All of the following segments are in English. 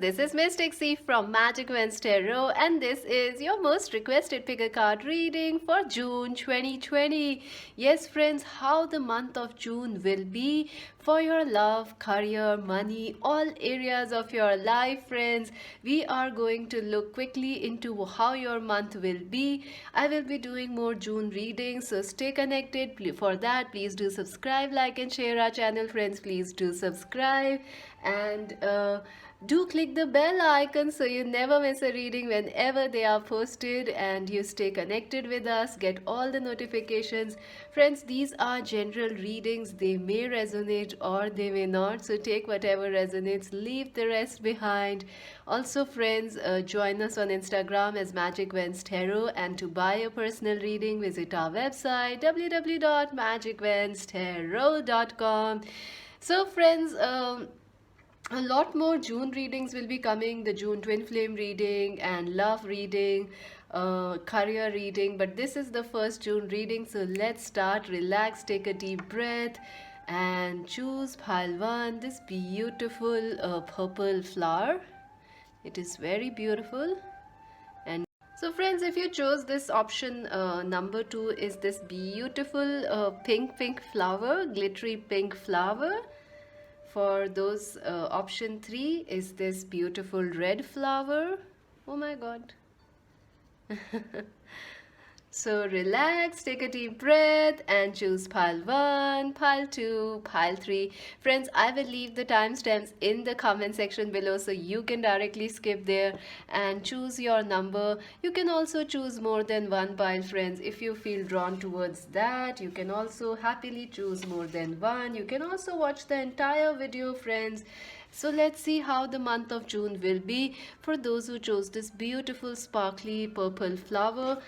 this is Mystic C from Magic Wens Tarot, and this is your most requested pick a card reading for June 2020. Yes, friends, how the month of June will be for your love, career, money, all areas of your life, friends. We are going to look quickly into how your month will be. I will be doing more June readings, so stay connected. For that, please do subscribe, like, and share our channel, friends. Please do subscribe and do click the bell icon so you never miss a reading whenever they are posted, and you stay connected with us, get all the notifications. Friends, these are general readings. They may resonate or they may not, so take whatever resonates, leave the rest behind. Also, friends, join us on Instagram as Magic Wens Tarot, and to buy a personal reading, visit our website www.magicwenstarot.com. So, friends, a lot more June readings will be coming, the June twin flame reading and love reading, career reading, but this is the first June reading. So let's start. Relax, take a deep breath and choose pile 1, this beautiful purple flower. It is very beautiful. And so friends, if you chose this option, number 2 is this beautiful pink flower, glittery pink flower. For those, option 3 is this beautiful red flower. Oh my god. So relax, take a deep breath and choose pile 1, pile 2, pile 3. Friends, I will leave the timestamps in the comment section below so you can directly skip there and choose your number. You can also choose more than one pile, friends. If you feel drawn towards that, you can also happily choose more than one. You can also watch the entire video, friends. So let's see how the month of June will be for those who chose this beautiful sparkly purple flower.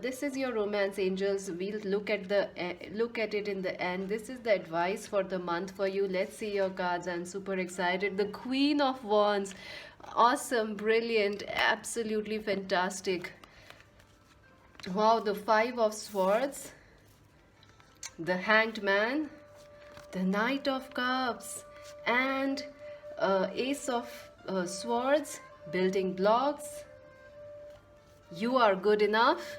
This is your romance angels. We'll look at it in the end. This is the advice for the month for you. Let's see your cards. I'm super excited. The Queen of Wands. Awesome, brilliant, absolutely fantastic. Wow, the Five of Swords, the Hanged Man, the Knight of Cups, and Ace of Swords, building blocks, you are good enough,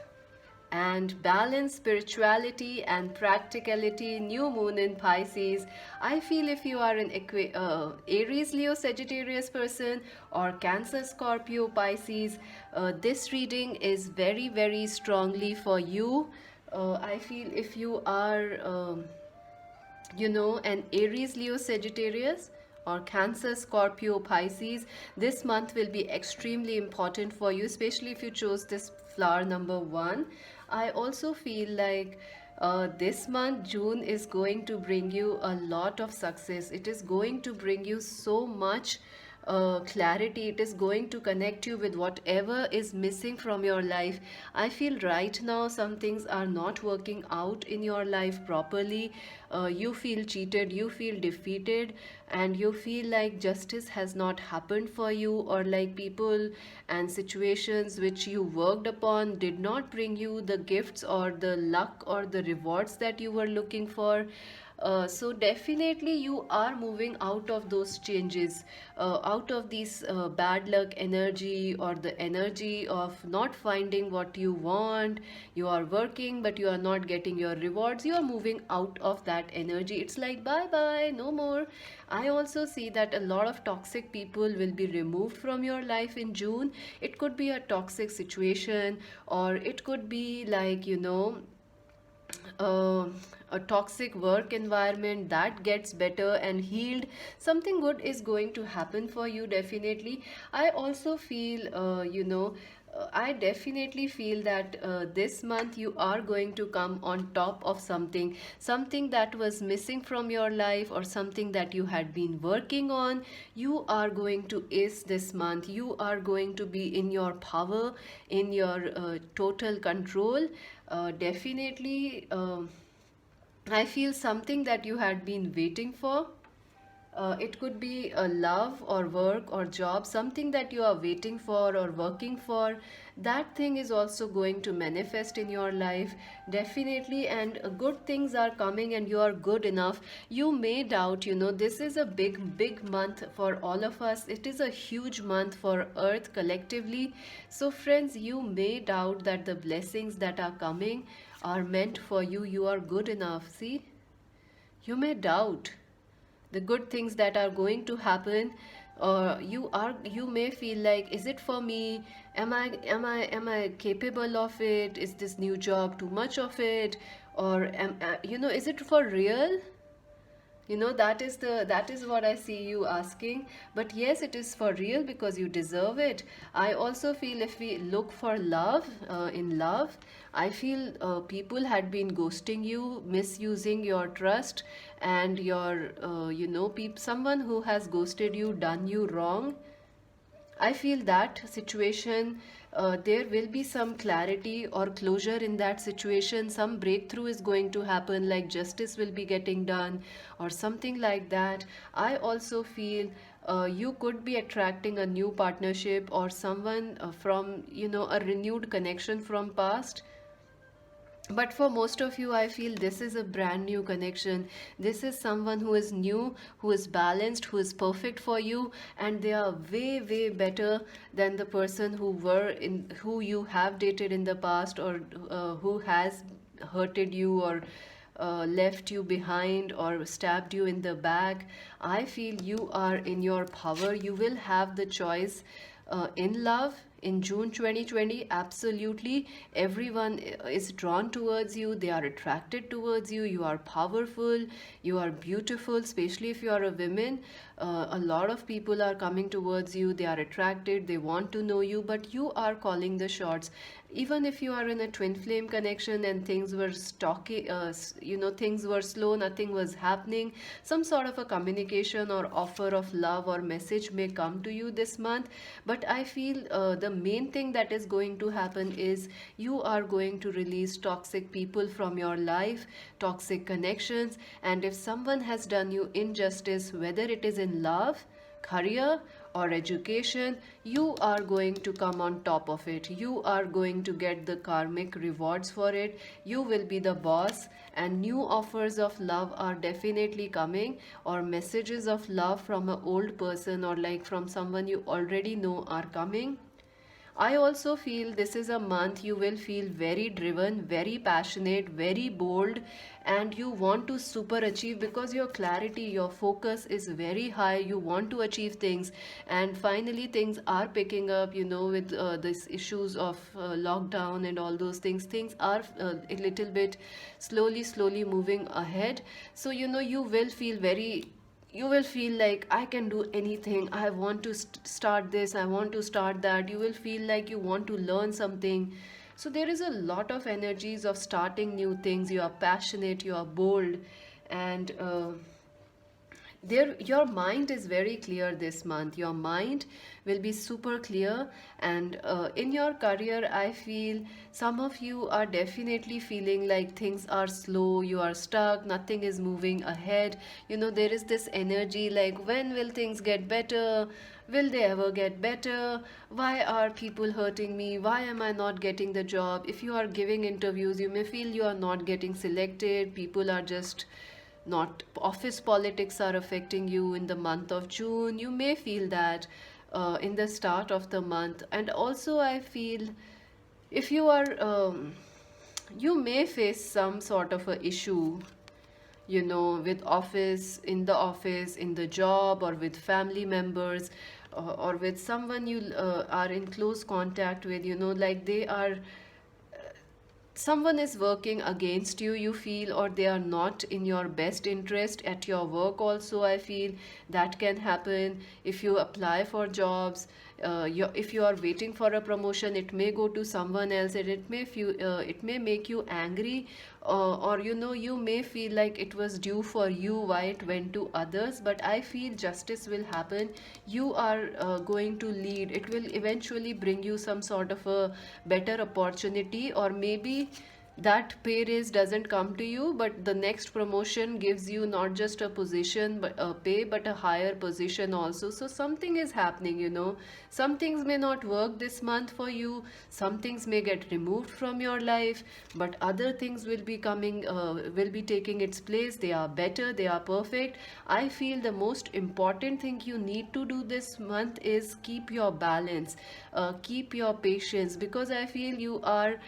and balance, spirituality and practicality, new moon in Pisces. I feel if you are an Aries, Leo, Sagittarius person, or Cancer, Scorpio, Pisces, this reading is very, very strongly for you. I feel if you are an Aries, Leo, Sagittarius, or Cancer, Scorpio, Pisces, this month will be extremely important for you, especially if you chose this flower number 1. I also feel like this month, June, is going to bring you a lot of success. It is going to bring you so much clarity. It is going to connect you with whatever is missing from your life. I feel right now some things are not working out in your life properly. You feel cheated, you feel defeated, and you feel like justice has not happened for you, or like people and situations which you worked upon did not bring you the gifts or the luck or the rewards that you were looking for. So definitely you are moving out of those changes, out of these bad luck energy, or the energy of not finding what you want. You are working but you are not getting your rewards. You are moving out of that energy. It's like bye bye, no more. I also see that a lot of toxic people will be removed from your life in June. It could be a toxic situation, or it could be like, uh, a toxic work environment that gets better and healed. Something good is going to happen for you, definitely. I also feel, I definitely feel that this month you are going to come on top of something that was missing from your life, or something that you had been working on. You are going to ace this month. You are going to be in your power, in your total control. Definitely, I feel something that you had been waiting for. It could be a love or work or job, something that you are waiting for or working for. That thing is also going to manifest in your life, definitely. And good things are coming, and you are good enough. You may doubt, this is a big, big month for all of us. It is a huge month for Earth collectively. So, friends, you may doubt that the blessings that are coming are meant for you. You are good enough. See, you may doubt the good things that are going to happen, or you may feel like, is it for me? Am I capable of it? Is this new job too much of it? Or is it for real? That is what I see you asking. But yes, it is for real, because you deserve it. I also feel, if we look for love, in love, I feel people had been ghosting you, misusing your trust, and your someone who has ghosted you, done you wrong. I feel that situation, there will be some clarity or closure in that situation. Some breakthrough is going to happen, like justice will be getting done, or something like that. I also feel you could be attracting a new partnership, or someone from, a renewed connection from past. But for most of you, I feel this is a brand new connection. This is someone who is new, who is balanced, who is perfect for you, and they are way, way better than the person who you have dated in the past, or who has hurted you, or left you behind, or stabbed you in the back. I feel you are in your power. You will have the choice in love in June 2020. Absolutely, everyone is drawn towards you, they are attracted towards you. You are powerful, you are beautiful, especially if you are a woman. A lot of people are coming towards you, they are attracted, they want to know you, but you are calling the shots. Even if you are in a twin flame connection and things were stocky, things were slow, nothing was happening, some sort of a communication or offer of love or message may come to you this month. But I feel the main thing that is going to happen is you are going to release toxic people from your life, toxic connections. And if someone has done you injustice, whether it is in love, career, or education, you are going to come on top of it. You are going to get the karmic rewards for it. You will be the boss, and new offers of love are definitely coming, or messages of love from an old person, or like from someone you already know, are coming. I also feel this is a month you will feel very driven, very passionate, very bold, and you want to super achieve, because your clarity, your focus is very high. You want to achieve things, and finally things are picking up, with these issues of lockdown and all those things. Things are a little bit slowly moving ahead. So, you will feel very, you will feel like, I can do anything, I want to start this, I want to start that. You will feel like you want to learn something. So there is a lot of energies of starting new things. You are passionate, you are bold, and there your mind is very clear this month. Your mind will be super clear. And in your career, I feel some of you are definitely feeling like things are slow, you are stuck, nothing is moving ahead. There is this energy like, when will things get better? Will they ever get better? Why are people hurting me? Why am I not getting the job? If you are giving interviews, you may feel you are not getting selected. People are just not, office politics are affecting you in the month of June. You may feel that in the start of the month. And also, I feel, if you are, you may face some sort of a issue, with office, in the office, in the job, or with family members, or with someone you are in close contact with. Like, they are, someone is working against you, you feel, or they are not in your best interest. At your work also, I feel that can happen. If you apply for jobs, if you are waiting for a promotion, it may go to someone else, and it may make you angry, or you may feel like it was due for you, why it went to others. But I feel justice will happen. You are going to lead. It will eventually bring you some sort of a better opportunity, or maybe that pay raise doesn't come to you, but the next promotion gives you not just a position but a pay, but a higher position also. So something is happening, some things may not work this month for you, some things may get removed from your life, but other things will be coming, will be taking its place. They are better, they are perfect. I feel the most important thing you need to do this month is keep your balance, keep your patience, because I feel you are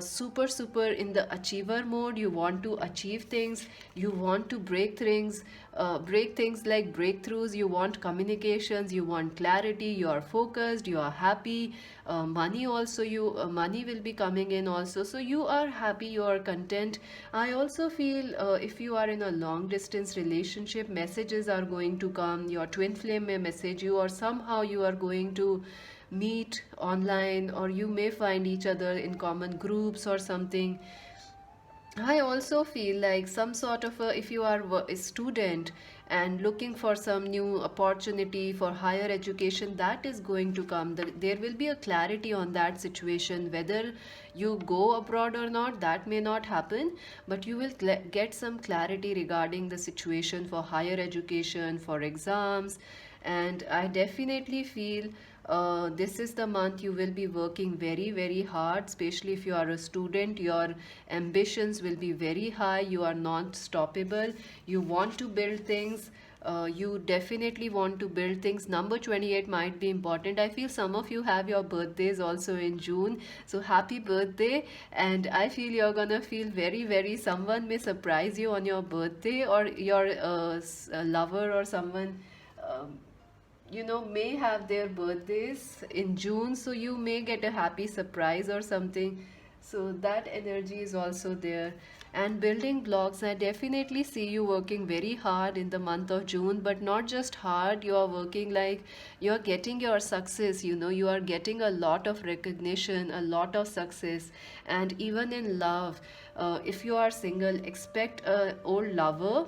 super in the achiever mode. You want to achieve things, you want to break things like breakthroughs, you want communications, you want clarity, you are focused, you are happy. Money also, you money will be coming in also, so you are happy, you are content. I also feel if you are in a long distance relationship, messages are going to come. Your twin flame may message you, or somehow you are going to meet online, or you may find each other in common groups or something. I also feel like some sort of a, if you are a student and looking for some new opportunity for higher education, that is going to come. There will be a clarity on that situation. Whether you go abroad or not, that may not happen, but you will get some clarity regarding the situation for higher education, for exams. And I definitely feel this is the month you will be working very hard, especially if you are a student. Your ambitions will be very high, you are not stoppable, you want to build things. You definitely want to build things. Number 28 might be important. I feel some of you have your birthdays also in June, so happy birthday. And I feel you're gonna feel very, someone may surprise you on your birthday, or your lover or someone um, may have their birthdays in June, so you may get a happy surprise or something. So that energy is also there. And building blocks, I definitely see you working very hard in the month of June, but not just hard, you are working like you're getting your success, you are getting a lot of recognition, a lot of success. And even in love, if you are single, expect a old lover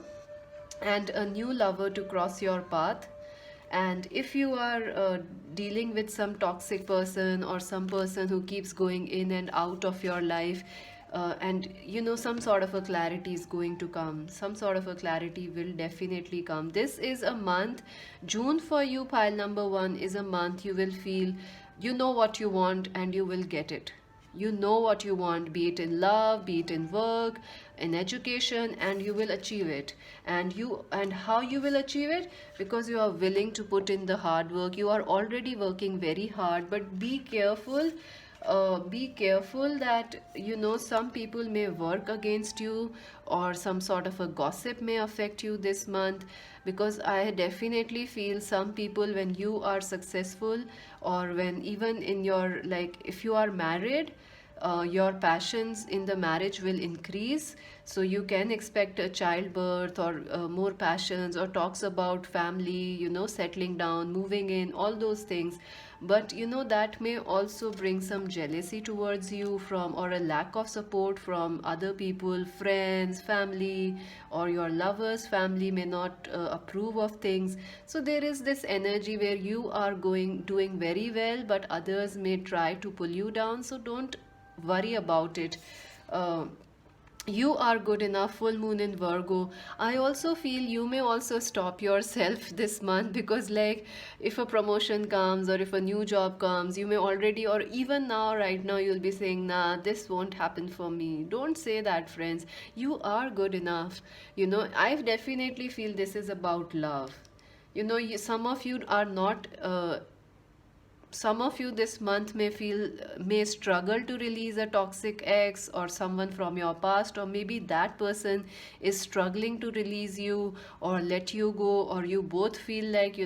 and a new lover to cross your path. And if you are dealing with some toxic person, or some person who keeps going in and out of your life, and some sort of a clarity is going to come, some sort of a clarity will definitely come. This is a month, June, for you, pile number one, is a month you will feel you know what you want and you will get it. You know what you want, be it in love, be it in work, in education, and you will achieve it. And how you will achieve it? Because you are willing to put in the hard work. You are already working very hard, but be careful. Be careful that some people may work against you, or some sort of a gossip may affect you this month. Because I definitely feel some people, when you are successful, or when even in your, like, if you are married, your passions in the marriage will increase, so you can expect a childbirth, or more passions, or talks about family, settling down, moving in, all those things. But that may also bring some jealousy towards you from, or a lack of support from other people, friends, family, or your lover's family may not approve of things. So there is this energy where you are doing very well, but others may try to pull you down. So don't worry about it. uh, you are good enough. Full moon in Virgo, I also feel you may also stop yourself this month, because like, if a promotion comes, or if a new job comes, you may already, or even now, right now, you'll be saying, nah, this won't happen for me. Don't say that, friends. You are good enough. I definitely feel this is about love. Some of you are not some of you this month may struggle to release a toxic ex, or someone from your past, or maybe that person is struggling to release you or let you go, or you both feel like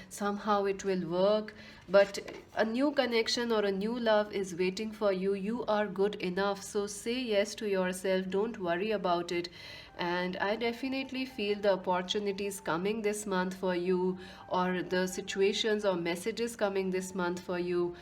somehow it will work, but a new connection or a new love is waiting for you. You are good enough, so say yes to yourself, don't worry about it. and I definitely feel the opportunities coming this month for you, or the situations or messages coming this month for you,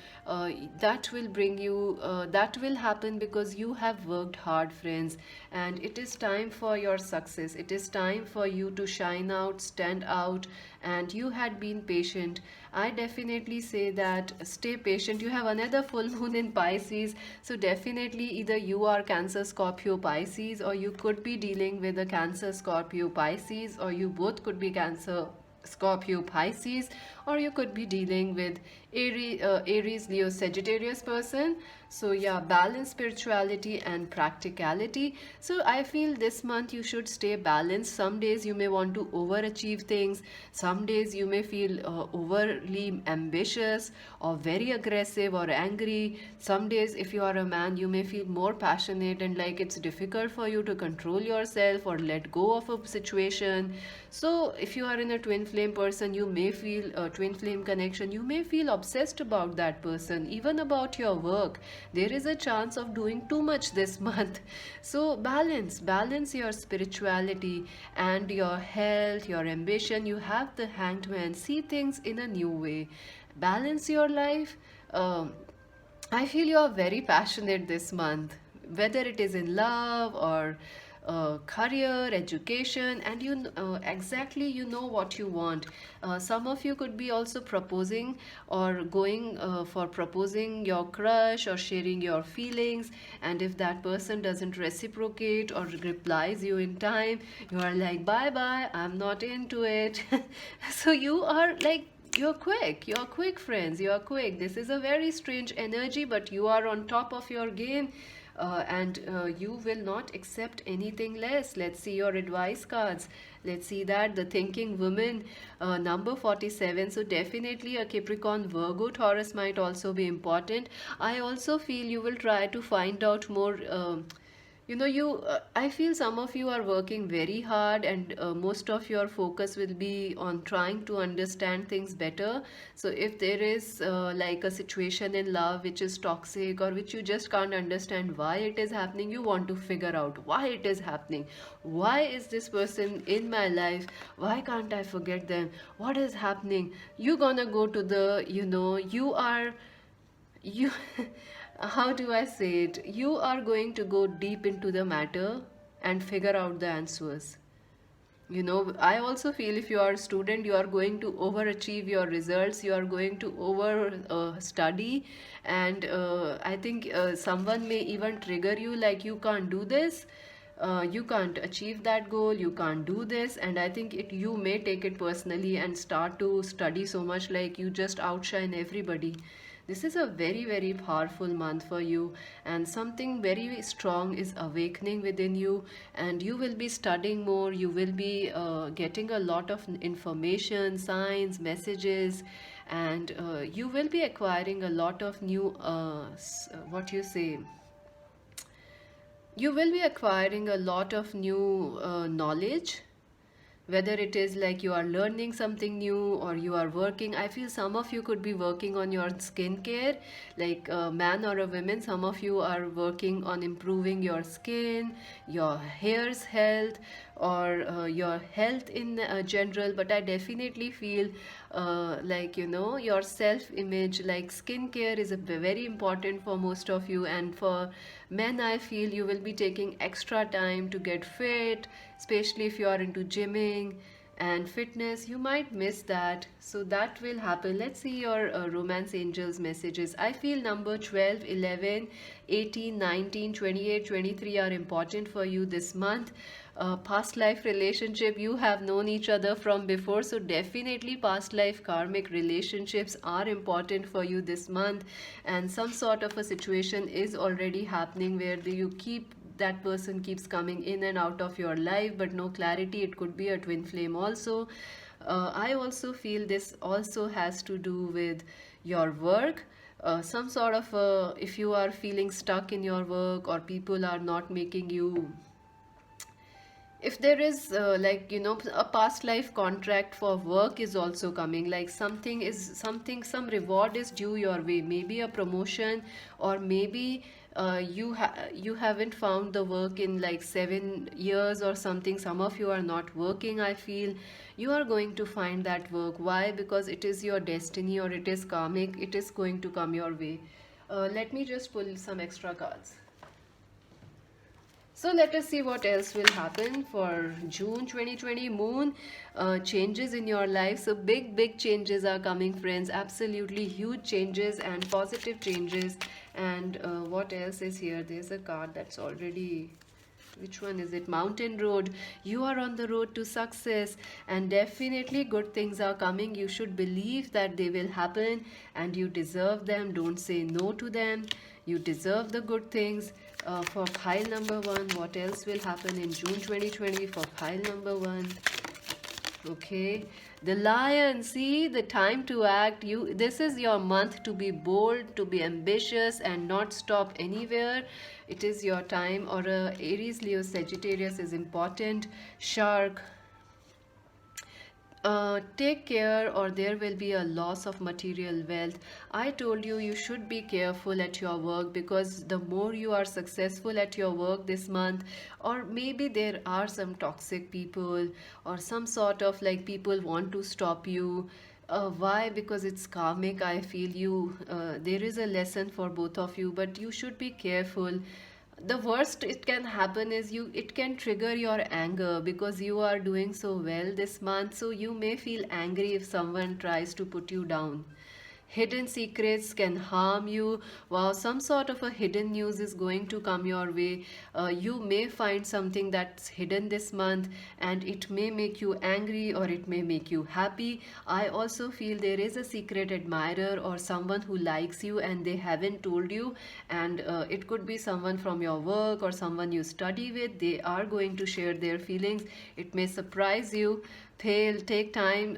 that will bring you, that will happen because you have worked hard, friends, and it is time for your success. It is time for you to shine out, stand out, and you had been patient. I definitely say that stay patient. You have another full moon in Pisces, so definitely either you are Cancer, Scorpio, Pisces, or you could be dealing with a Cancer, Scorpio, Pisces, or you both could be Cancer, Scorpio, Pisces, or you could be dealing with Aries, Leo, Sagittarius person. So yeah, balance spirituality and practicality. So I feel this month you should stay balanced. Some days you may want to overachieve things. Some days you may feel overly ambitious or very aggressive or angry. Some days, if you are a man, you may feel more passionate and like it's difficult for you to control yourself or let go of a situation. So if you are in a twin flame person, you may feel a twin flame connection. You may feel obsessed about that person, even about your work. There is a chance of doing too much this month. So balance your spirituality and your health, your ambition. You have the Hanged Man. See things in a new way. Balance your life. I feel you are very passionate this month, whether it is in love or career, education, and exactly you know what you want. Some of you could be also proposing or going for proposing your crush or sharing your feelings, and if that person doesn't reciprocate or replies you in time, you are like, bye bye, I'm not into it. So you are like, you're quick, friends. You're quick. This is a very strange energy, but you are on top of your game, and you will not accept anything less. Let's see your advice cards. Let's see that the thinking woman, number 47. So, definitely a Capricorn, Virgo, Taurus might also be important. I also feel you will try to find out more. I feel some of you are working very hard, and most of your focus will be on trying to understand things better. So if there is like a situation in love which is toxic or which you just can't understand why it is happening, you want to figure out why it is happening. Why is this person in my life? Why can't I forget them? What is happening? You gonna go to the, you are you how do I say it, you are going to go deep into the matter and figure out the answers. I also feel if you are a student, you are going to overachieve your results, you are going to over study, and I think someone may even trigger you like, you can't do this, you can't achieve that goal, you can't do this, and I think you may take it personally and start to study so much like you just outshine everybody. This is a very, very powerful month for you, and something very strong is awakening within you, and you will be studying more. You will be getting a lot of information, signs, messages, and you will be acquiring a lot of new, what you say, you will be acquiring a lot of new knowledge, whether it is like you are learning something new or you are working. I feel some of you could be working on your skincare, like a man or a woman. Some of you are working on improving your skin, your hair's health, or your health in general. But I definitely feel like, your self image, like skincare is a very important for most of you. And for men, I feel you will be taking extra time to get fit, especially if you are into gymming and fitness. You might miss that, so that will happen. Let's see your romance angels messages. I feel number 12, 11, 18, 19, 28, 23 are important for you this month. Past life relationship, you have known each other from before, so definitely past life karmic relationships are important for you this month, and some sort of a situation is already happening where you keep that person keeps coming in and out of your life, but no clarity. It could be a twin flame also. I also feel this also has to do with your work. Some sort of if you are feeling stuck in your work, or people are not making you, if there is a past life contract for work is also coming, like some reward is due your way, maybe a promotion, or maybe you haven't found the work in like 7 years or something. Some of you are not working. I feel you are going to find that work. Why? Because it is your destiny, or it is karmic. It is going to come your way. Let me just pull some extra cards. So let us see what else will happen for June 2020. Moon changes in your life. So big changes are coming, friends. Absolutely huge changes and positive changes. And what else is here? There's a card that's already, which one is it? Mountain Road. You are on the road to success, and definitely good things are coming. You should believe that they will happen, and you deserve them. Don't say no to them. You deserve the good things. For pile number one, what else will happen in June 2020 for pile number one? Okay, the Lion. See, the time to act. This is your month to be bold, to be ambitious, and not stop anywhere. It is your time. Or Aries, Leo, Sagittarius is important. Shark. Take care, or there will be a loss of material wealth. I told you, you should be careful at your work, because the more you are successful at your work this month, or maybe there are some toxic people, or some sort of like people want to stop you. Why? Because it's karmic. I feel there is a lesson for both of you, but you should be careful. The worst it can happen is it can trigger your anger, because you are doing so well this month, so you may feel angry if someone tries to put you down. Hidden secrets can harm you. Wow, some sort of a hidden news is going to come your way. You may find something that's hidden this month, and it may make you angry, or it may make you happy. I also feel there is a secret admirer, or someone who likes you and they haven't told you, and it could be someone from your work or someone you study with. They are going to share their feelings. It may surprise you. Take time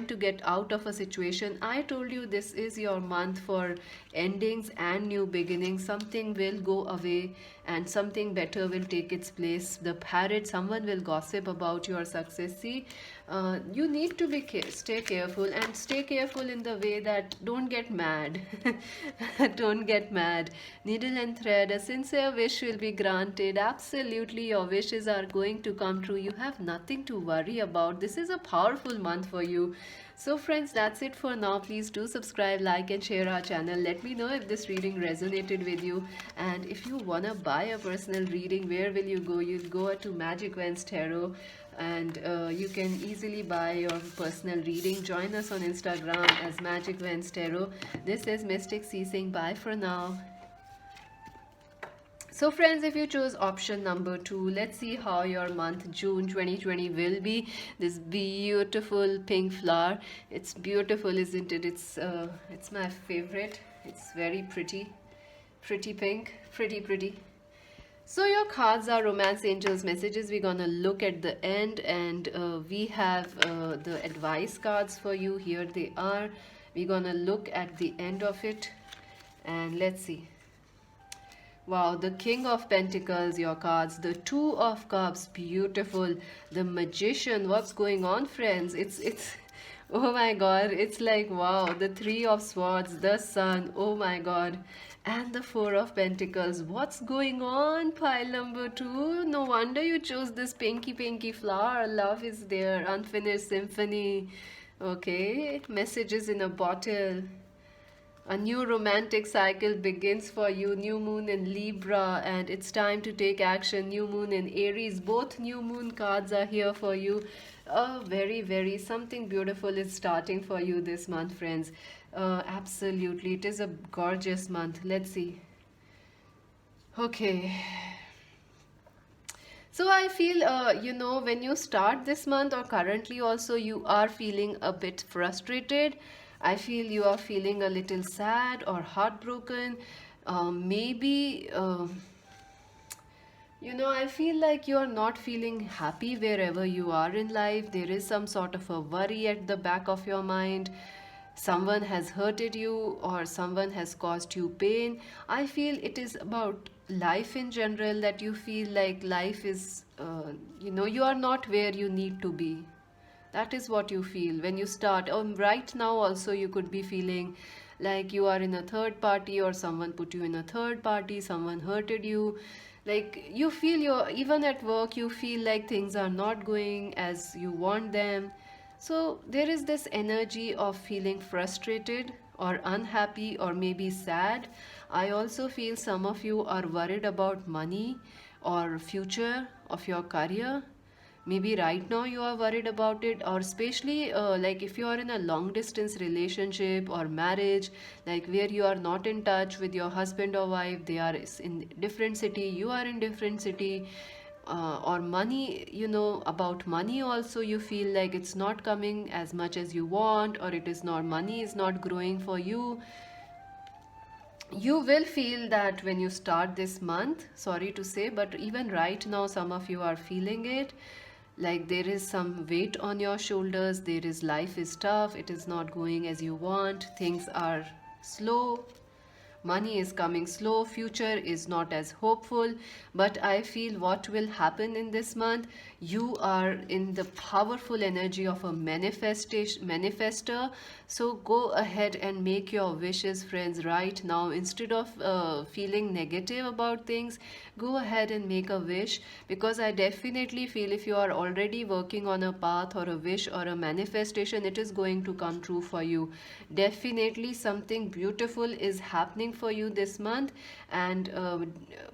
to get out of a situation. I told you, this is your month for endings and new beginnings. Something will go away and something better will take its place. The parrot, someone will gossip about your success. See, you need to stay careful, and stay careful in the way that don't get mad. Don't get mad. Needle and thread, a sincere wish will be granted. Absolutely, your wishes are going to come true. You have nothing to worry about. This is a powerful month for you. So friends, that's it for now. Please do subscribe, like and share our channel. Let me know if this reading resonated with you, and if you wanna buy a personal reading, where will you go? You'll go to Magic Vans Tarot, and you can easily buy your personal reading. Join us on Instagram as Magic Vans Tarot. This is Mystic C saying bye for now. So friends, if you chose option number 2, let's see how your month June 2020 will be. This beautiful pink flower. It's beautiful, isn't it? It's my favorite. It's very pretty. Pretty pink. Pretty. So your cards are romance angels messages. We're gonna look at the end, and we have the advice cards for you. Here they are. We're gonna look at the end of it, and let's see. Wow, the King of Pentacles, your cards. The Two of Cups, beautiful. The Magician, what's going on, friends? It's oh my god, it's like wow. The Three of Swords, the Sun, oh my god. And the Four of Pentacles. What's going on, pile number 2? No wonder you chose this pinky flower. Love is there. Unfinished symphony. Okay, messages in a bottle. A new romantic cycle begins for you. New moon in Libra, and it's time to take action. New moon in Aries. Both new moon cards are here for you. Very something beautiful is starting for you this month, friends. Absolutely, it is a gorgeous month. Let's see. Okay. So I feel, when you start this month, or currently also, you are feeling a bit frustrated. I feel you are feeling a little sad or heartbroken. Maybe, I feel like you are not feeling happy wherever you are in life. There is some sort of a worry at the back of your mind. Someone has hurted you, or someone has caused you pain. I feel it is about life in general, that you feel like life is, you are not where you need to be. That is what you feel when you start. Right now also you could be feeling like you are in a third party, or someone put you in a third party, someone hurted you. Like you feel your, even at work you feel like things are not going as you want them. So there is this energy of feeling frustrated or unhappy or maybe sad. I also feel some of you are worried about money or future of your career. Maybe right now you are worried about it, or especially like if you are in a long distance relationship or marriage, like where you are not in touch with your husband or wife, they are in different city, you are in different city. Or money, about money also, you feel like it's not coming as much as you want, or it is not, money is not growing for you. You will feel that when you start this month, sorry to say, but even right now some of you are feeling it, like there is some weight on your shoulders, there is, life is tough, it is not going as you want, things are slow, money is coming slow, future is not as hopeful. But I feel what will happen in this month, you are in the powerful energy of a manifester. So go ahead and make your wishes, friends, right now. Instead of feeling negative about things, go ahead and make a wish, because I definitely feel if you are already working on a path or a wish or a manifestation, it is going to come true for you. Definitely something beautiful is happening for you this month, and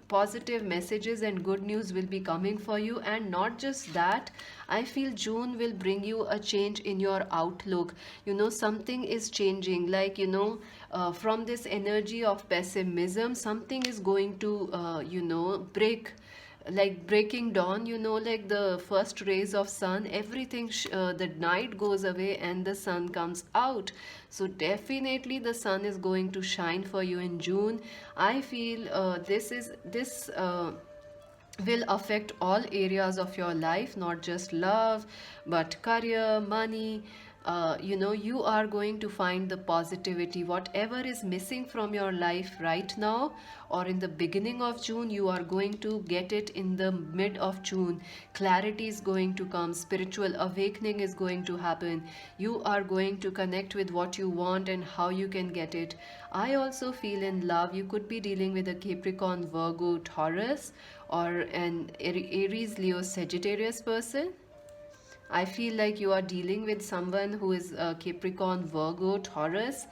positive messages and good news will be coming for you. And not just that, I feel June will bring you a change in your outlook. Something is changing, like from this energy of pessimism, something is going to break, like breaking dawn, like the first rays of sun, everything the night goes away and the sun comes out. So definitely the sun is going to shine for you in June. I feel this will affect all areas of your life, not just love, but career, money. You are going to find the positivity. Whatever is missing from your life right now, or in the beginning of June, you are going to get it in the mid of June. Clarity is going to come, spiritual awakening is going to happen. You are going to connect with what you want and how you can get it. I also feel in love, you could be dealing with a Capricorn, Virgo, Taurus, or an Aries, Leo, Sagittarius person. I feel like you are dealing with someone who is Capricorn, Virgo, Taurus,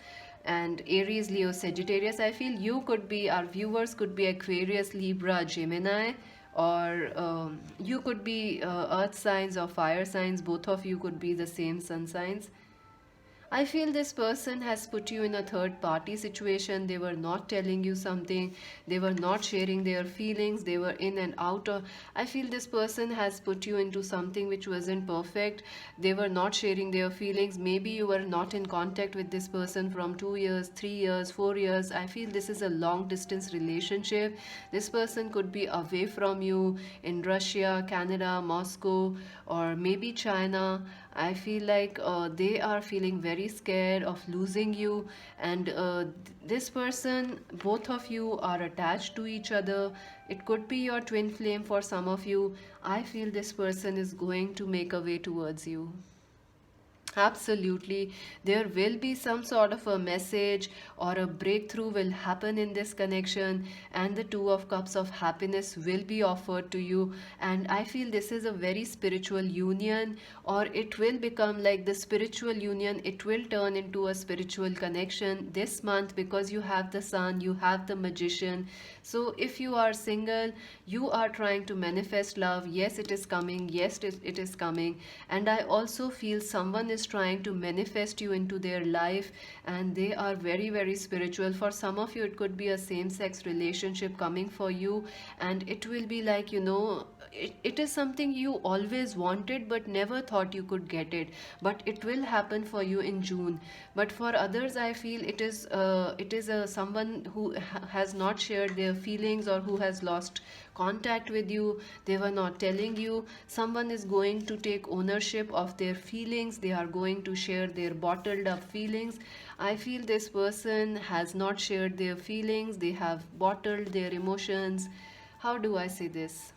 and Aries, Leo, Sagittarius. I feel you could be, our viewers could be Aquarius, Libra, Gemini, or you could be earth signs or fire signs. Both of you could be the same sun signs. I feel this person has put you in a third party situation. They were not telling you something. They were not sharing their feelings. They were in and out of. I feel this person has put you into something which wasn't perfect. They were not sharing their feelings. Maybe you were not in contact with this person from 2 years, 3 years, 4 years. I feel this is a long distance relationship. This person could be away from you in Russia, Canada, Moscow, or maybe China. I feel like they are feeling very scared of losing you, and this person, both of you are attached to each other. It could be your twin flame for some of you. I feel this person is going to make a way towards you. Absolutely. There will be some sort of a message or a breakthrough will happen in this connection, and the Two of Cups of happiness will be offered to you. And I feel this is a very spiritual union, or it will become like the spiritual union, it will turn into a spiritual connection this month, because you have the Sun, you have the Magician. So if you are single, you are trying to manifest love. Yes, it is coming. Yes, it is coming. And I also feel someone is trying to manifest you into their life, and they are very, very spiritual. For some of you, it could be a same sex relationship coming for you, and it will be like, it is something you always wanted but never thought you could get it, but it will happen for you in June. But for others, I feel it is someone who has not shared their feelings, or who has lost contact with you. They were not telling you. Someone is going to take ownership of their feelings. They are going to share their bottled up feelings. I feel this person has not shared their feelings. They have bottled their emotions. How do I say this?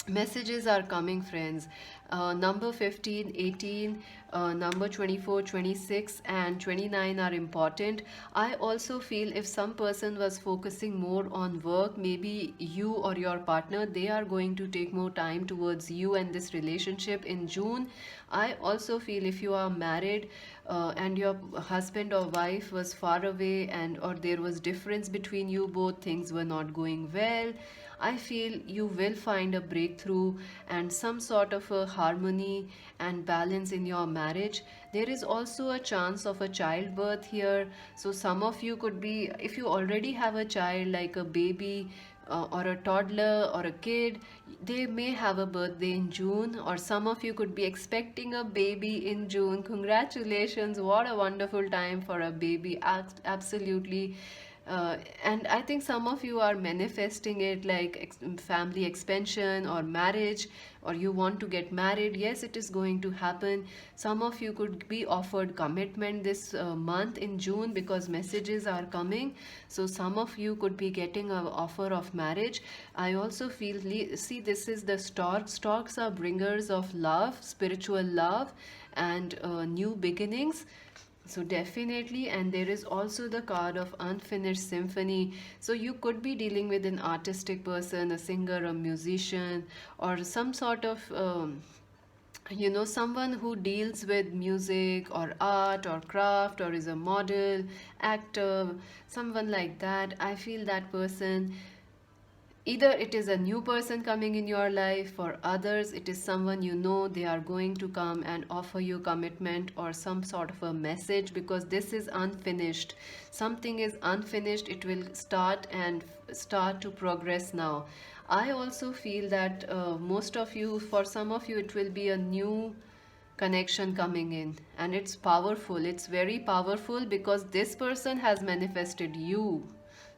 Messages are coming, friends. Number 15, 18, number 24, 26, and 29 are important. I also feel if some person was focusing more on work, maybe you or your partner, they are going to take more time towards you and this relationship in June. I also feel if you are married, and your husband or wife was far away, and or there was difference between you both, things were not going well, I feel you will find a breakthrough and some sort of a harmony and balance in your marriage. There is also a chance of a childbirth here. So, some of you could be, if you already have a child, like a baby, or a toddler or a kid, they may have a birthday in June, or some of you could be expecting a baby in June. Congratulations! What a wonderful time for a baby! Absolutely. And I think some of you are manifesting it, like family expansion or marriage, or you want to get married. Yes, it is going to happen. Some of you could be offered commitment this month in June, because messages are coming. So some of you could be getting an offer of marriage. I also feel, see, this is the storks. Storks are bringers of love, spiritual love, and new beginnings. So definitely, and there is also the card of unfinished symphony. So you could be dealing with an artistic person, a singer, a musician, or some sort of someone who deals with music or art or craft, or is a model, actor, someone like that. I feel that person, either it is a new person coming in your life, for others it is someone you know, they are going to come and offer you commitment or some sort of a message, because this is unfinished. Something is unfinished, it will start and start to progress now. I also feel that most of you, for some of you, it will be a new connection coming in, and it's powerful, it's very powerful, because this person has manifested you.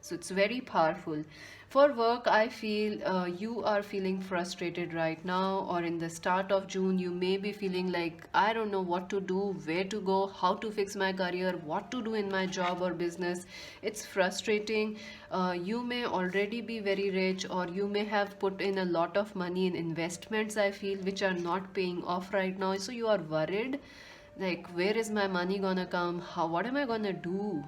So it's very powerful. For work, I feel you are feeling frustrated right now, or in the start of June, you may be feeling like, I don't know what to do, where to go, how to fix my career, what to do in my job or business. It's frustrating. You may already be very rich, or you may have put in a lot of money in investments, I feel, which are not paying off right now. So you are worried, like, where is my money gonna come? What am I gonna do?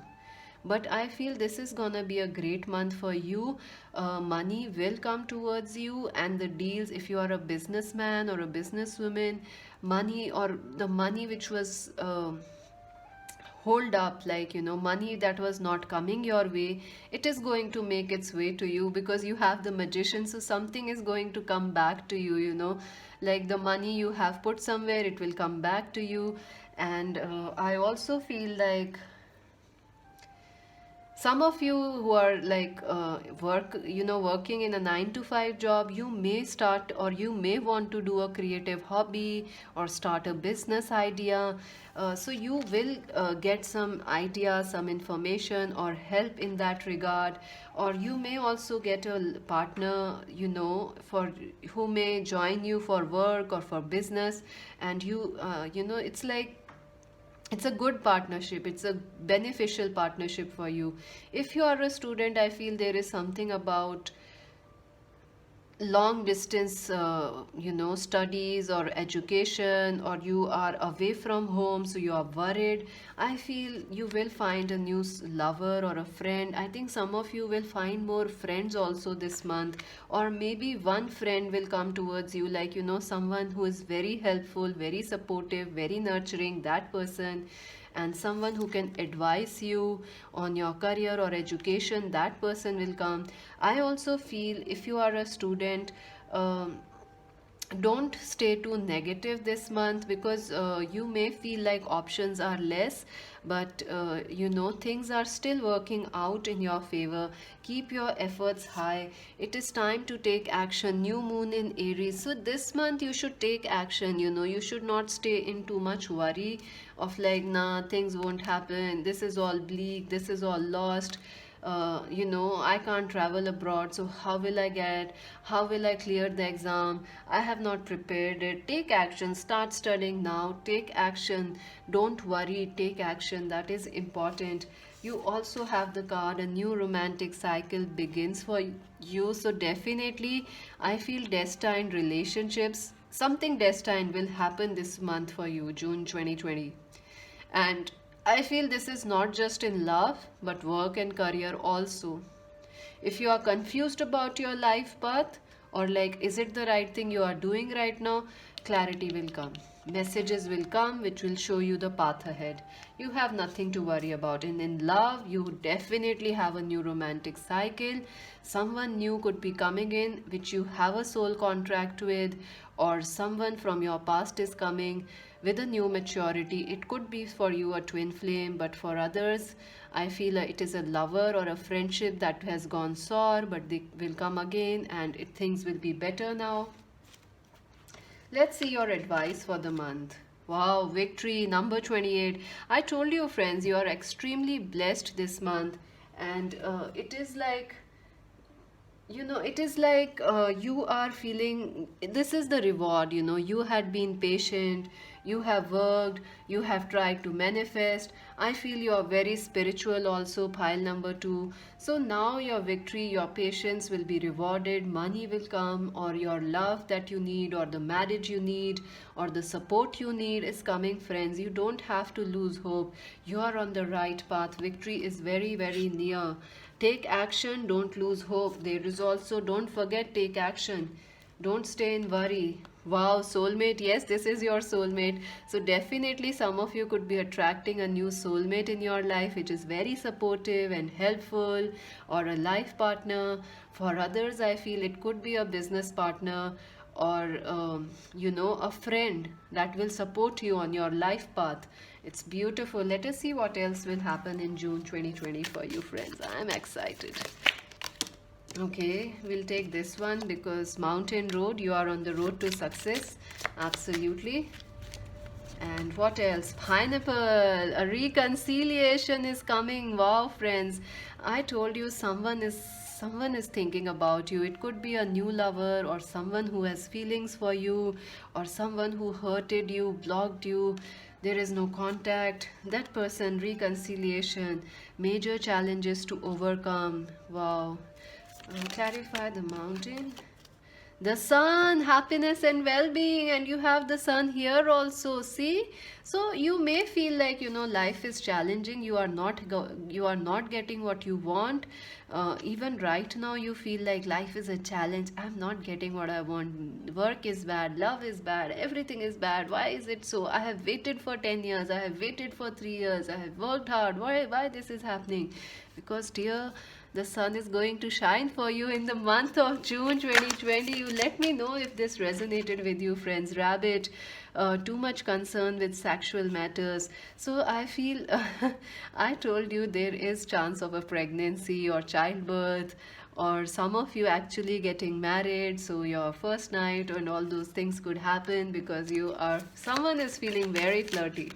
But I feel this is gonna be a great month for you. Money will come towards you, and the deals, if you are a businessman or a businesswoman, money, or the money which was hold up, like, money that was not coming your way, it is going to make its way to you, because you have the magician. So something is going to come back to you, like the money you have put somewhere, it will come back to you. And I also feel like some of you who are like working in a 9 to 5 job, you may start, or you may want to do a creative hobby or start a business idea. So you will get some idea, some information or help in that regard. Or you may also get a partner, for who may join you for work or for business. And it's like, it's a good partnership, it's a beneficial partnership for you. If you are a student, I feel there is something about long distance studies or education, or you are away from home, so you are worried. I feel you will find a new lover or a friend. I think some of you will find more friends also this month, or maybe one friend will come towards you, like, someone who is very helpful, very supportive, very nurturing, that person. And someone who can advise you on your career or education, that person will come. I also feel if you are a student, um, don't stay too negative this month, because you may feel like options are less, but things are still working out in your favor. Keep your efforts high. It is time to take action. New moon in Aries, so this month you should take action. You should not stay in too much worry of like, nah, things won't happen, this is all bleak, this is all lost. I can't travel abroad, so how will I clear the exam? I have not prepared it. Take action, start studying now, take action, don't worry, take action, that is important. You also have the card, a new romantic cycle begins for you, so definitely I feel destined relationships, something destined will happen this month for you, June 2020. And I feel this is not just in love, but work and career also. If you are confused about your life path, or like, is it the right thing you are doing right now, clarity will come. Messages will come which will show you the path ahead. You have nothing to worry about. And in love, you definitely have a new romantic cycle. Someone new could be coming in which you have a soul contract with, or someone from your past is coming with a new maturity. It could be for you a twin flame, but for others, I feel like it is a lover or a friendship that has gone sour, but they will come again and things will be better now. Let's see your advice for the month. Wow, victory number 28. I told you, friends, you are extremely blessed this month, and it is like you are feeling this is the reward. You had been patient, you have worked, you have tried to manifest. I feel you are very spiritual also, pile number 2. So now your victory, your patience will be rewarded, money will come, or your love that you need, or the marriage you need, or the support you need is coming, friends. You don't have to lose hope. You are on the right path. Victory is very, very near. Take action, don't lose hope. There is also, don't forget, take action. Don't stay in worry. Wow, soulmate. Yes, this is your soulmate. So definitely some of you could be attracting a new soulmate in your life, which is very supportive and helpful, or a life partner. For others, I feel it could be a business partner, or a friend that will support you on your life path. It's beautiful. Let us see what else will happen in June 2020 for you, friends. I'm excited. Okay, we'll take this one because Mountain Road, you are on the road to success. Absolutely. And what else? Pineapple, a reconciliation is coming. Wow, friends. I told you someone is thinking about you. It could be a new lover, or someone who has feelings for you, or someone who hurted you, blocked you. There is no contact. That person, reconciliation, major challenges to overcome. Wow. Clarify the mountain. The sun, happiness and well-being, and you have the sun here also. See, so you may feel like life is challenging. You are not getting what you want. Even right now you feel like life is a challenge. I'm not getting what I want. Work is bad, love is bad, everything is bad. Why is it so? I have waited for 10 years, I have waited for 3 years, I have worked hard. Why this is happening? Because, dear, the sun is going to shine for you in the month of June 2020. You let me know if this resonated with you, friends. Rabbit, too much concern with sexual matters. So I feel, I told you there is chance of a pregnancy or childbirth, or some of you actually getting married. So your first night and all those things could happen because someone is feeling very flirty.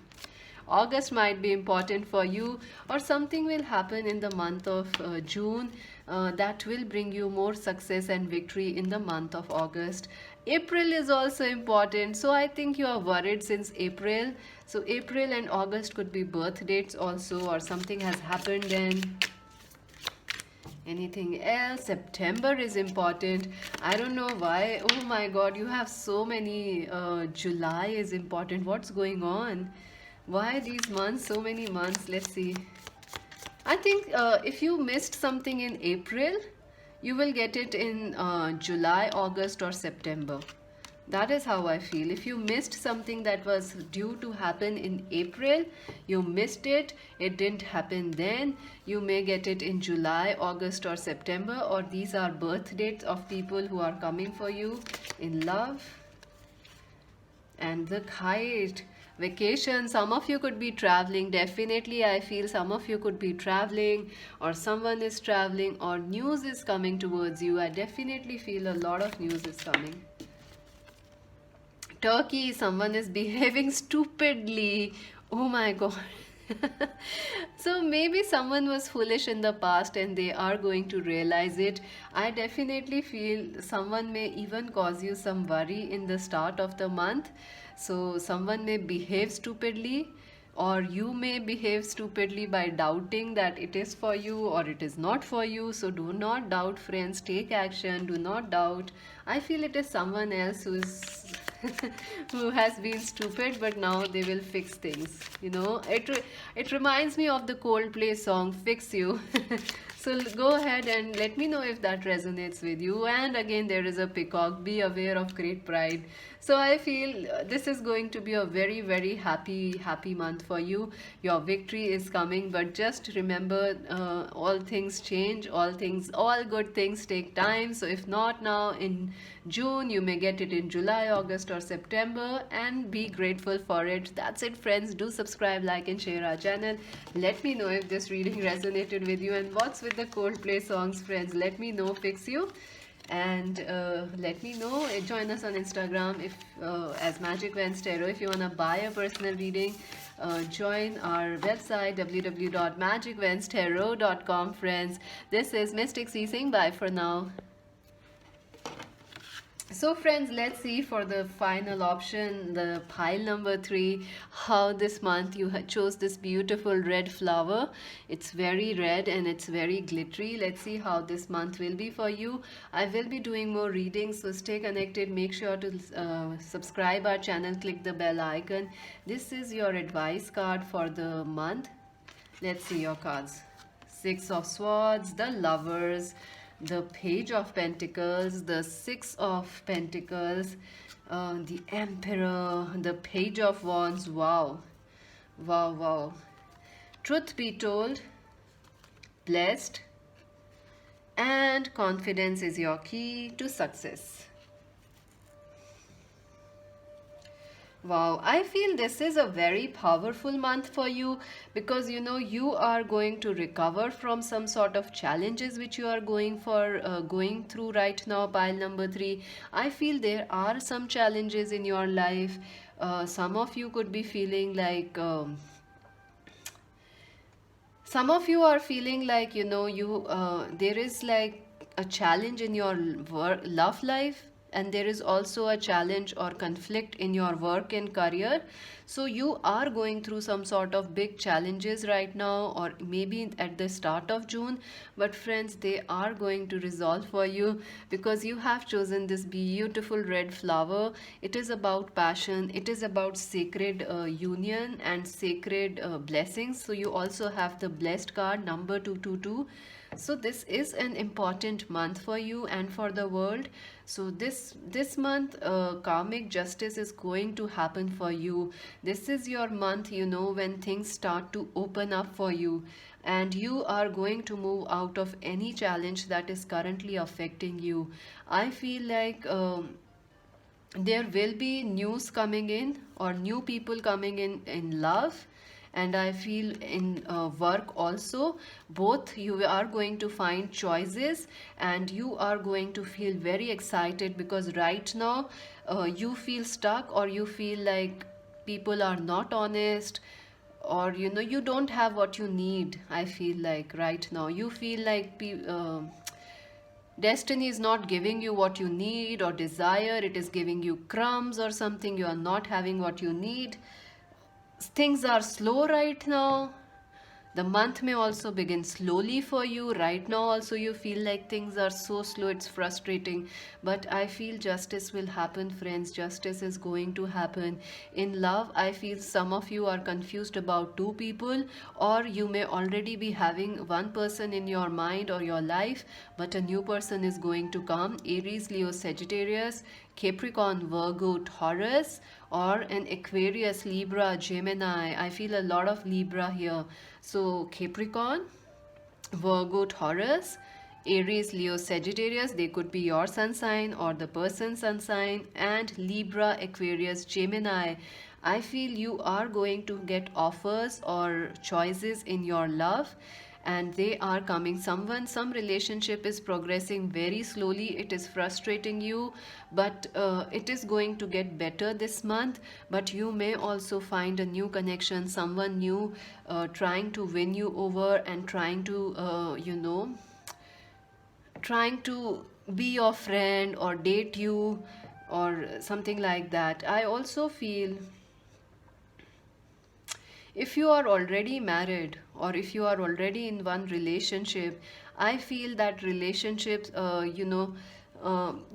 August might be important for you, or something will happen in the month of June that will bring you more success and victory in the month of August. April is also important, so I think you are worried since April. So April and August could be birth dates also, or something has happened then. Anything else? September is important. I don't know why. Oh my god, you have so many. July is important. What's going on? Why these months? So many months. Let's see. I think if you missed something in April, you will get it in July, August, or September. That is how I feel. If you missed something that was due to happen in April, you missed it, it didn't happen then, you may get it in July, August, or September, or these are birth dates of people who are coming for you in love. And the kite. Vacation, some of you could be traveling. Definitely I feel some of you could be traveling, or someone is traveling, or news is coming towards you. I definitely feel a lot of news is coming. Turkey, someone is behaving stupidly. Oh my god. So maybe someone was foolish in the past and they are going to realize it. I definitely feel someone may even cause you some worry in the start of the month. So someone may behave stupidly, or you may behave stupidly by doubting that it is for you or it is not for you. So do not doubt, friends. Take action. Do not doubt. I feel it is someone else who's who has been stupid, but now they will fix things. It reminds me of the Coldplay song "Fix You." So go ahead and let me know if that resonates with you. And again, there is a peacock. Be aware of great pride. So I feel this is going to be a very, very happy month for you. Your victory is coming, but just remember, all things change, all good things take time. So if not now in June, you may get it in July, August, or September, and be grateful for it. That's it, friends. Do subscribe, like, and share our channel. Let me know if this reading resonated with you, and what's with the Coldplay songs, friends. Let me know. Fix you. And let me know. Join us on Instagram if as Magic Vans Tarot. If you want to buy a personal reading, join our website www.magicvanstarot.com, friends. This is Mystic C saying bye for now. So friends, let's see for the final option, the pile number 3, how this month you chose this beautiful red flower. It's very red and it's very glittery. Let's see how this month will be for you. I will be doing more readings, so stay connected. Make sure to subscribe our channel, click the bell icon. This is your advice card for the month. Let's see your cards. 6 of Swords, the Lovers, the Page of Pentacles, the 6 of Pentacles, the Emperor, the Page of Wands. Wow, wow, wow. Truth be told, blessed, and confidence is your key to success. Wow, I feel this is a very powerful month for you, because you are going to recover from some sort of challenges which you are going through right now. Pile number 3, I feel there are some challenges in your life. Some of you could be feeling like some of you are feeling like there is like a challenge in your love life, and there is also a challenge or conflict in your work and career. So you are going through some sort of big challenges right now, or maybe at the start of June. But friends, they are going to resolve for you, because you have chosen this beautiful red flower. It is about passion, it is about sacred union and sacred blessings. So you also have the blessed card, number 222. So this is an important month for you and for the world. So this month, karmic justice is going to happen for you. This is your month, when things start to open up for you, and you are going to move out of any challenge that is currently affecting you. I feel like there will be news coming in, or new people coming in love, and I feel in work also. Both you are going to find choices, and you are going to feel very excited, because right now you feel stuck, or you feel like people are not honest, or you don't have what you need. I feel like right now you feel like destiny is not giving you what you need or desire. It is giving you crumbs or something. You are not having what you need. Things are slow right now. The month may also begin slowly for you. Right now also you feel like things are so slow, it's frustrating. But I feel justice will happen, friends. Justice is going to happen. In love, I feel some of you are confused about two people, or you may already be having one person in your mind or your life, but a new person is going to come. Aries, Leo, Sagittarius, Capricorn, Virgo, Taurus, or an Aquarius, Libra, Gemini. I feel a lot of Libra here. So Capricorn, Virgo, Taurus, Aries, Leo, Sagittarius, they could be your sun sign or the person's sun sign, and Libra, Aquarius, Gemini. I feel you are going to get offers or choices in your love, and they are coming. Some relationship is progressing very slowly. It is frustrating you, but it is going to get better this month. But you may also find a new connection, someone new, trying to win you over and trying to trying to be your friend or date you or something like that. I also feel if you are already married or if you are already in one relationship, I feel that relationships,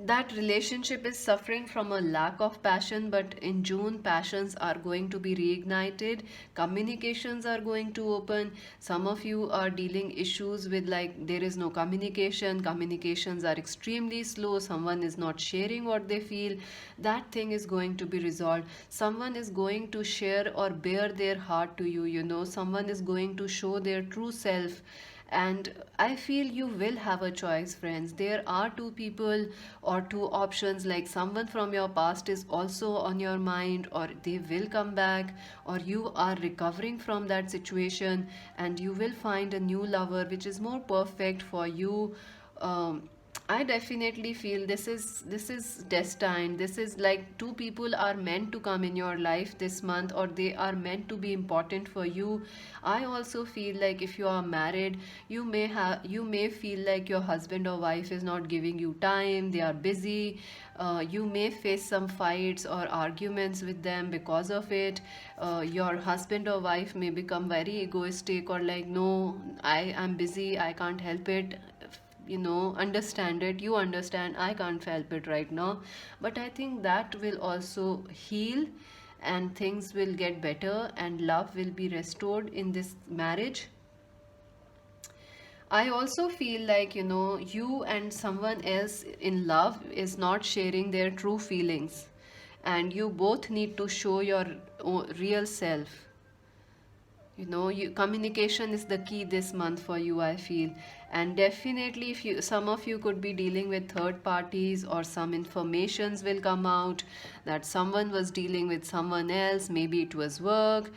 that relationship is suffering from a lack of passion. But in June, passions are going to be reignited, communications are going to open. Some of you are dealing issues with, like, there is no communication, communications are extremely slow, someone is not sharing what they feel. That thing is going to be resolved. Someone is going to share or bare their heart to you, someone is going to show their true self. And I feel you will have a choice, friends. There are two people or two options, like someone from your past is also on your mind, or they will come back, or you are recovering from that situation and you will find a new lover which is more perfect for you. I definitely feel this is destined. This is like two people are meant to come in your life this month, or they are meant to be important for you. I also feel like if you are married, you may feel like your husband or wife is not giving you time. They are busy. You may face some fights or arguments with them because of it. Your husband or wife may become very egoistic, or like, no, I am busy, I can't help it. Understand it, you understand, I can't help it right now. But I think that will also heal, and things will get better, and love will be restored in this marriage. I also feel like, you and someone else in love is not sharing their true feelings, and you both need to show your real self. Communication is the key this month for you, I feel. And definitely, if you some of you could be dealing with third parties, or some informations will come out that someone was dealing with someone else. Maybe it was work.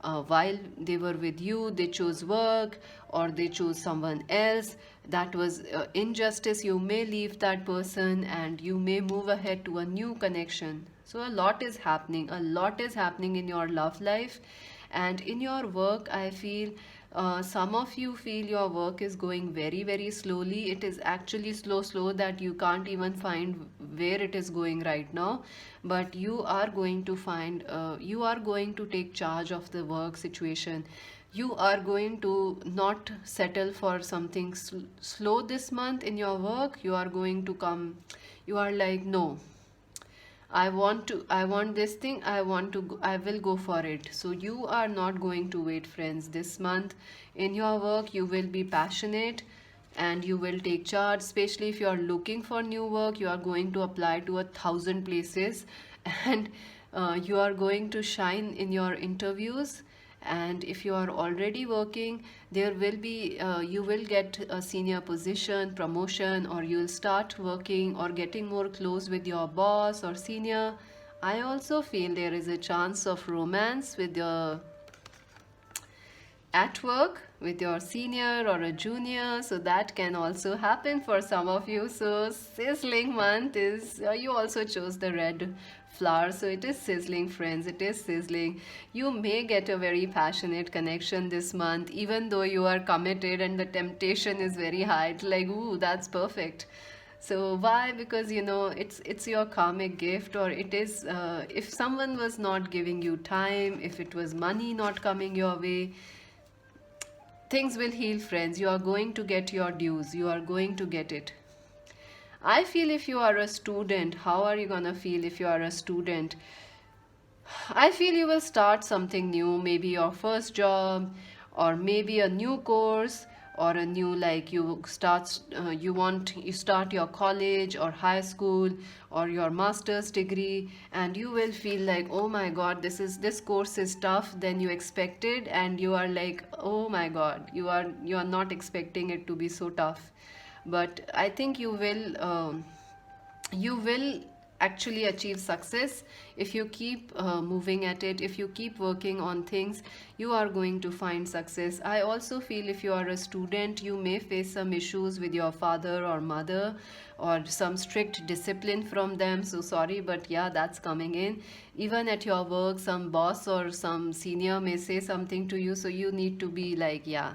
While they were with you, they chose work, or they chose someone else. That was injustice. You may leave that person and you may move ahead to a new connection. So a lot is happening, a lot is happening in your love life. And in your work, I feel some of you feel your work is going very, very slowly. It is actually slow that you can't even find where it is going right now. But you are going to find, you are going to take charge of the work situation. You are going to not settle for something slow this month in your work. You are going to come, you are like, no, I want this thing, I will go for it. So you are not going to wait, friends. This month in your work, you will be passionate and you will take charge. Especially if you are looking for new work, you are going to apply to 1,000 places and you are going to shine in your interviews. And if you are already working, there will be you will get a senior position, promotion, or you'll start working or getting more close with your boss or senior. I also feel there is a chance of romance with your at work with your senior or a junior, so that can also happen for some of you. So sizzling month is, you also chose the red flower, so it is sizzling, friends, it is sizzling. You may get a very passionate connection this month, even though you are committed and the temptation is very high. It's like, ooh, that's perfect. So why? Because it's your karmic gift, or it is, if someone was not giving you time, if it was money not coming your way, things will heal, friends. You are going to get your dues. You are going to get it. I feel if you are a student, how are you gonna feel if you are a student? I feel you will start something new, maybe your first job, or maybe a new course, or a new, like, you start your college or high school or your master's degree, and you will feel like, oh my god, this course is tough than you expected, and you are like, oh my god, you are not expecting it to be so tough. But I think you will actually achieve success. If you keep moving at it, if you keep working on things, you are going to find success. I also feel if you are a student, you may face some issues with your father or mother, or some strict discipline from them. So sorry, but yeah, that's coming in. Even at your work, some boss or some senior may say something to you, so you need to be like, yeah,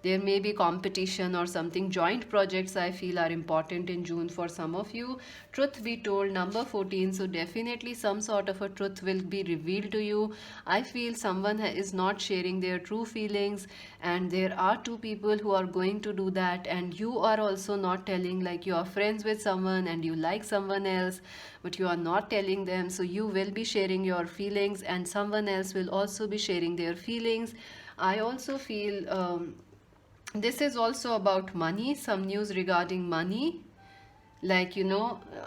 there may be competition or something. Joint projects I feel are important in June for some of you. Truth be told, number 14, so definitely some sort of a truth will be revealed to you. I feel someone is not sharing their true feelings, and there are two people who are going to do that, and you are also not telling. Like, you are friends with someone and you like someone else, but you are not telling them. So you will be sharing your feelings, and someone else will also be sharing their feelings. I also feel this is also about money, some news regarding money. Like,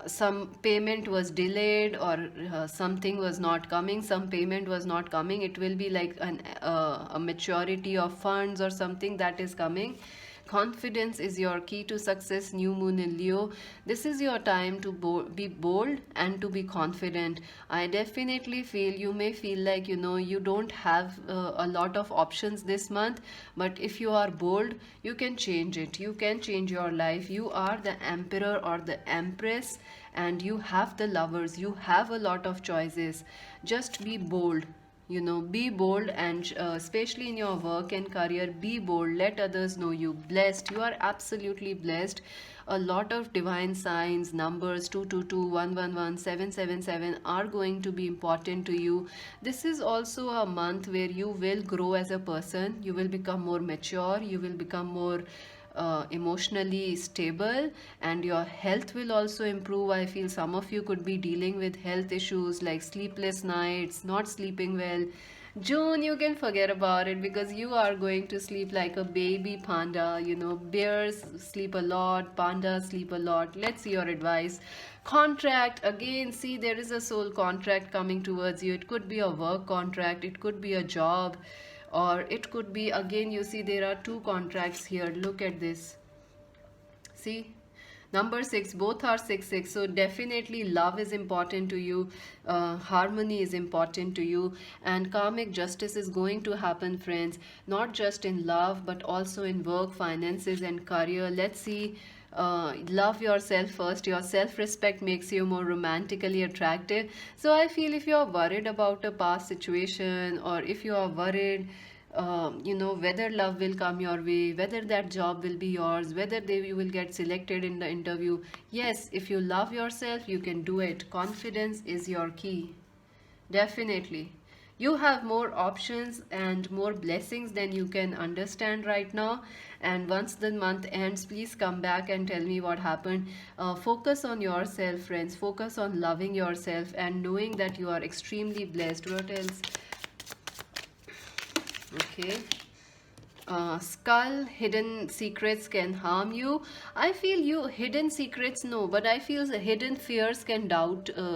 some payment was delayed, or something was not coming, some payment was not coming. It will be like a maturity of funds or something that is coming. Confidence is your key to success, new moon in Leo. This is your time to be bold and to be confident. I definitely feel you may feel like, you don't have a lot of options this month, but if you are bold, you can change it. You can change your life. You are the emperor or the empress, and you have the lovers. You have a lot of choices. Just be bold. Be bold, and especially in your work and career, be bold. Let others know you blessed. You are absolutely blessed. A lot of divine signs, numbers 222, 111, 777 are going to be important to you. This is also a month where you will grow as a person. You will become more mature. You will become more emotionally stable, and your health will also improve. I feel some of you could be dealing with health issues like sleepless nights, not sleeping well. June, you can forget about it, because you are going to sleep like a baby panda. Bears sleep a lot, pandas sleep a lot. Let's see your advice. Contract, again, see, there is a soul contract coming towards you. It could be a work contract, it could be a job, or it could be, again, you see there are two contracts here. Look at this. See, number 6, both are 6 6. So definitely love is important to you, harmony is important to you, and karmic justice is going to happen, friends, not just in love but also in work, finances, and career. Let's see. Love yourself first. Your self-respect makes you more romantically attractive. So I feel if you are worried about a past situation, or if you are worried, whether love will come your way, whether that job will be yours, whether you will get selected in the interview. Yes, if you love yourself, you can do it. Confidence is your key. Definitely. You have more options and more blessings than you can understand right now. And once the month ends, please come back and tell me what happened. Focus on yourself, friends. Focus on loving yourself and knowing that you are extremely blessed. What else? Okay. Skull, hidden secrets can harm you. I feel you hidden secrets, no, but I feel the hidden fears can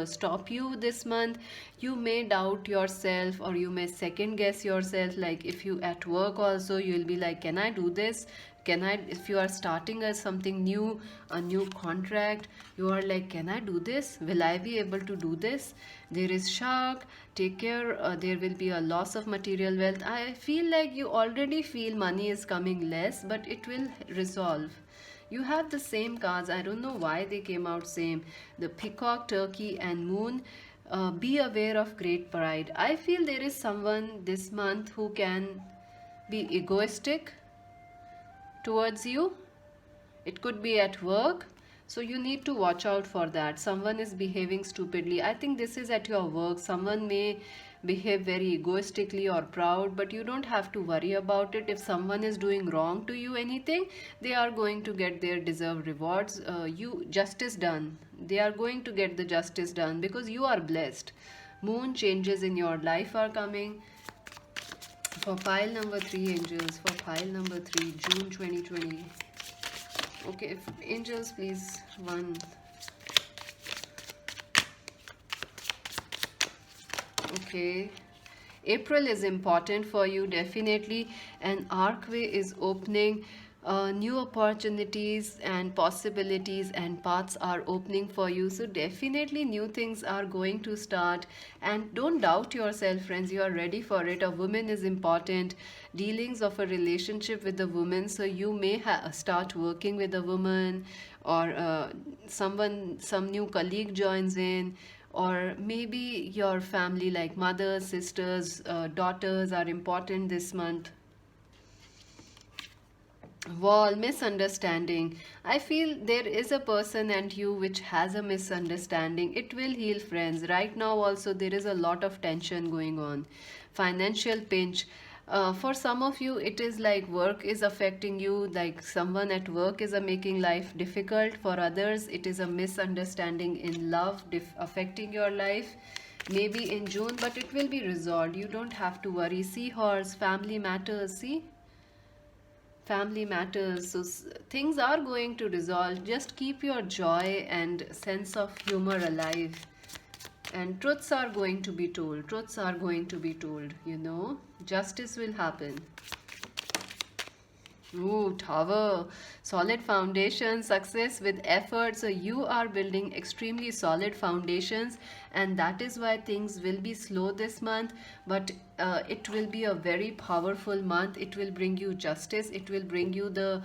stop you this month. You may doubt yourself, or you may second guess yourself. Like, if you at work also, you'll be like, can I do this? Can I, if you are starting something new, a new contract, you are like, can I do this? Will I be able to do this? There is shark, take care. There will be a loss of material wealth. I feel like you already feel money is coming less, but it will resolve. You have the same cards. I don't know why they came out same. The peacock, turkey, and moon. Be aware of great pride. I feel there is someone this month who can be egoistic towards you. It could be at work, so you need to watch out for that. Someone is behaving stupidly. I think this is at your work. Someone may behave very egoistically or proud, but you don't have to worry about it. If someone is doing wrong to you anything, they are going to get their deserved rewards. You justice done. They are going to get the justice done, because you are blessed. Moon changes in your life are coming. For pile number 3, angels, for pile number 3, June 2020. Okay, angels, please, one. Okay. April is important for you, definitely. An archway is opening. New opportunities and possibilities and paths are opening for you. So definitely new things are going to start, and don't doubt yourself, friends. You are ready for it. A woman is important. Dealings of a relationship with a woman. So you may start working with a woman, or some new colleague joins in, or maybe your family like mothers, sisters, daughters are important this month. Wall, misunderstanding. I feel there is a person and you which has a misunderstanding. It will heal, friends. Right now, also, there is a lot of tension going on. Financial pinch. For some of you, it is like work is affecting you, like someone at work is making life difficult. For others, it is a misunderstanding in love affecting your life. Maybe in June, but it will be resolved. You don't have to worry. Seahorse, family matters. See? Family matters. So things are going to resolve. Just keep your joy and sense of humor alive, and truths are going to be told. Truths are going to be told, justice will happen. Ooh, tower. Solid foundation, success with effort. So you are building extremely solid foundations, and that is why things will be slow this month. But it will be a very powerful month. It will bring you justice. It will bring you the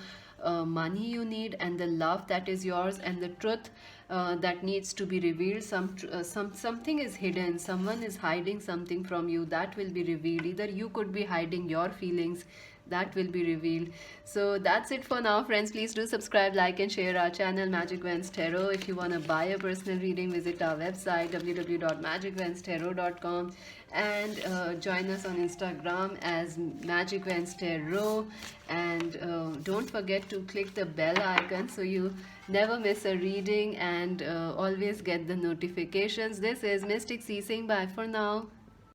money you need, and the love that is yours, and the truth that needs to be revealed. Something is hidden. Someone is hiding something from you. That will be revealed. Either you could be hiding your feelings, that will be revealed. So that's it for now, friends. Please do subscribe, like, and share our channel, Magic Vans Tarot. If you want to buy a personal reading, visit our website, www.magicvanstarot.com, and join us on Instagram as Magic Vans Tarot. And don't forget to click the bell icon so you never miss a reading, and always get the notifications. This is Mystic C saying bye for now.